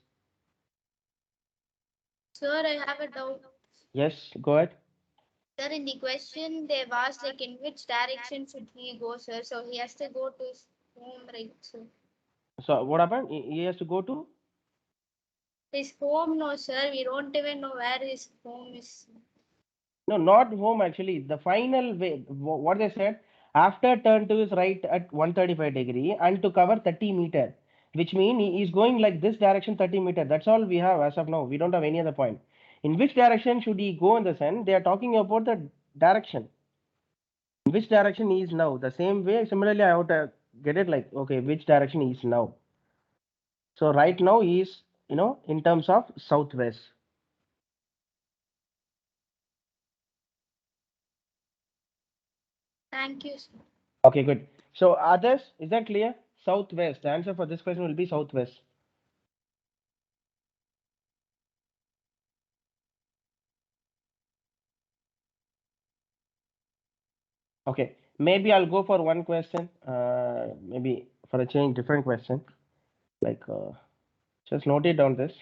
Sir, I have a doubt. Yes, go ahead. Sir, in the question they've asked like in which direction should he go, sir? So he has to go to his home, right? So So what happened? He has to go to. his home, no, sir. We don't even know where his home is. No, not home actually. The final way, what they said, after turn to his right at 135-degree and to cover 30 meter, which mean he is going like this direction 30 meter. That's all we have as of now. We don't have any other point. In which direction should he go in the sun? They are talking about the direction. In which direction he is now? The same way, similarly, I would get it like, okay, which direction he is now? So right now he is, in terms of southwest. Thank you, sir. Okay, good. So others, is that clear? Southwest. The answer for this question will be southwest. Okay, maybe I'll go for one question. Maybe for a change, different question. Like, just note it down this.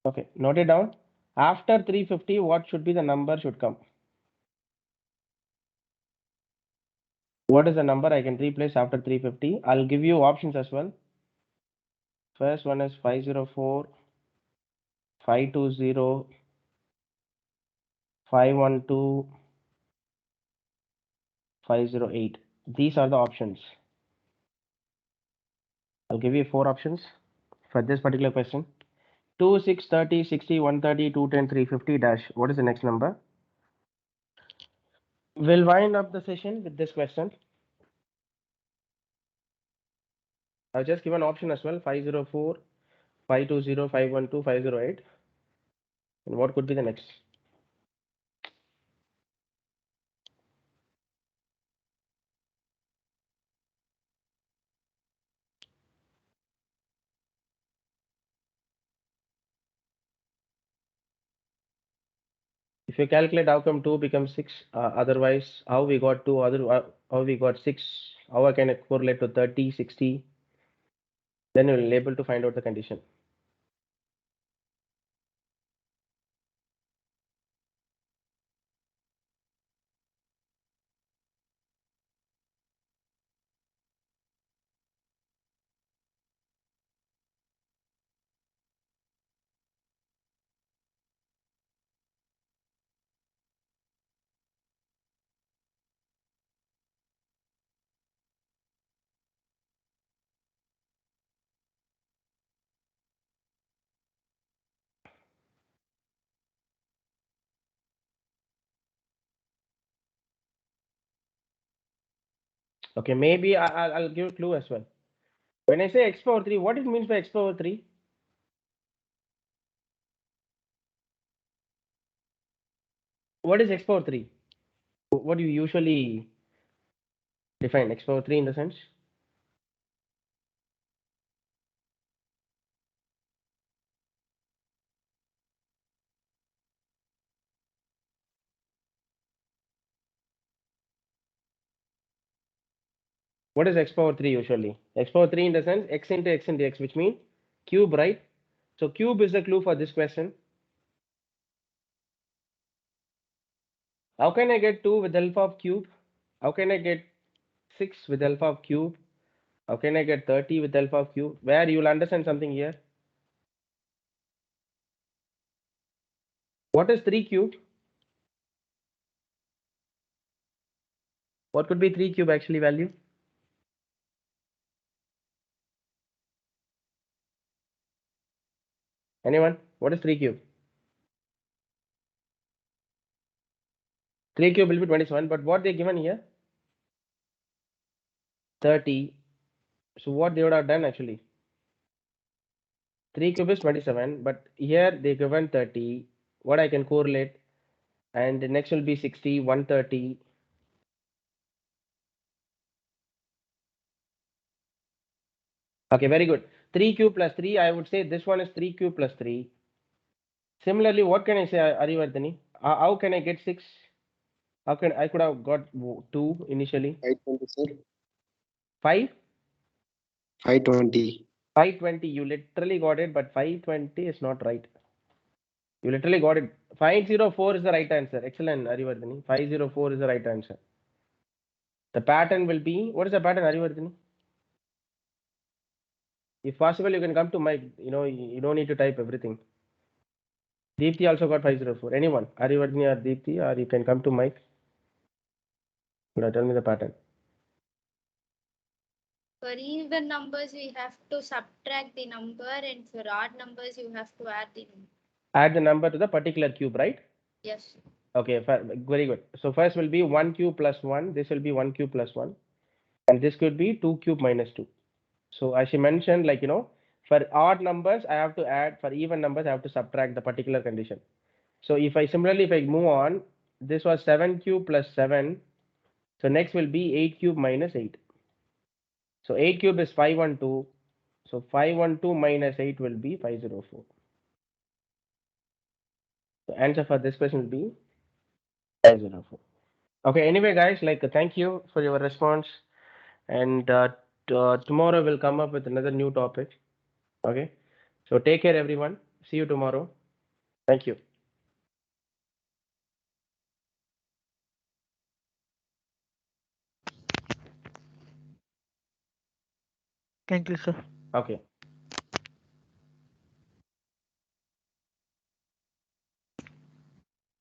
Okay, note it down. After 350, what should be the number should come? What is the number I can replace after 350? I'll give you options as well. First one is 504, 520, 512, 508. These are the options. I'll give you 4 options for this particular question. 2, 6, 30, 60, 130, 210, 350 dash. What is the next number? We'll wind up the session with this question. I've just given option as well, 504, 520, 512, 508. And what could be the next? If you calculate how come 2 becomes 6, otherwise how we got 2, how we got 6, how I can correlate to 30, 60, then we will be able to find out the condition. Okay, maybe I'll give a clue as well. When I say x power 3, what it means by x power 3? What is x power 3? What do you usually define x power 3 in the sense? What is x power 3 usually? X power 3 in the sense x into x, which means cube, right? So cube is the clue for this question. How can I get 2 with alpha of cube? How can I get 6 with alpha of cube? How can I get 30 with alpha of cube? Where you will understand something here. What is 3 cube? What could be 3 cube actually value? Anyone? What is 3 cube? 3 cube will be 27, but what they given here? 30. So what they would have done actually? 3 cube is 27, but here they given 30. What I can correlate? And the next will be 60, 130. Okay, very good. 3 cube plus 3, I would say this one is 3 cube plus 3. Similarly, what can I say, Arivardhani? How can I get 6? How can I could have got 2 initially? 520, sir. 5? 520. 520. You literally got it, but 520 is not right. You literally got it. 504 is the right answer. Excellent, Arivardhani. 504 is the right answer. The pattern will be, what is the pattern, Arivardhani? If possible, you can come to my, you don't need to type everything. Deepthi also got 504. Anyone, Arivardhani or Deepthi, or you can come to Mike. Tell me the pattern. For even numbers, we have to subtract the number, and for odd numbers, you have to add the number. Add the number to the particular cube, right? Yes. Okay, very good. So first will be 1 cube plus 1. This will be 1 cube plus 1. And this could be 2 cube minus 2. So as you mentioned, like, for odd numbers, I have to add. For even numbers, I have to subtract the particular condition. So if I move on, this was 7 cube plus 7. So next will be 8 cube minus 8. So 8 cube is 512. So 512 minus 8 will be 504. The answer for this question will be 504. Okay, anyway, guys, thank you for your response. And tomorrow we'll come up with another new topic. Okay, so take care, everyone. See you tomorrow. Thank you. Thank you, sir. Okay.